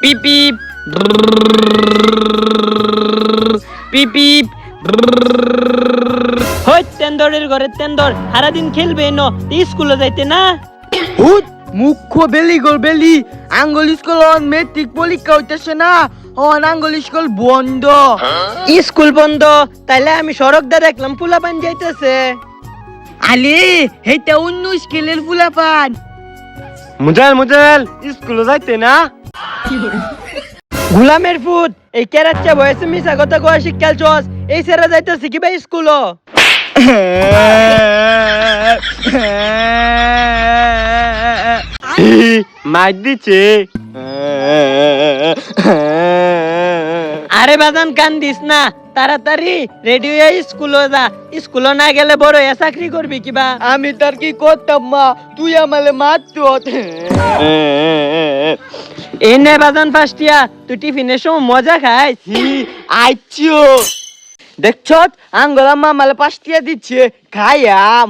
পিপ পিপ পিপ পিপ হই তেন্দরের ঘরে তেন্দর সারাদিন খেলবে ন স্কুলে যাইতে না হুত মুখ্য বেলি গোল বেলি আঙ্গুল স্কুল অন মেট্রিক পরীক্ষা হইতেছে না অন আঙ্গুল স্কুল বন্ধ স্কুল বন্ধ তাইলে আমি সড়ক দা দেখলাম পোলাপান যাইতেছে আলে হেটা অন্য স্কুলের ফুলাপান মুজাল স্কুলে যাইতে না গুলামের ফুট এই কেরাচ্চা বয়সে মিশা কথা কয়া শিক্ষাল চস এই সেরা যাইতেছে কি ভাই স্কুল মাইর দিচ্ছে আরে বাজান কান দিস না তাড়াতাড়ি রেডি হয়ে স্কুলে যা স্কুলে না গেলে বড় হয়ে চাকরি করবি কিবা আমি তার কি করতাম মা তুই আমালে মারতো এই নে বাজান ফাস্টিয়া তুই টিফিনের সময় মজা খাইস আইছো দেখছ আঙ্গুল আমালে 5 টাকা দিচ্ছে খাইয়াম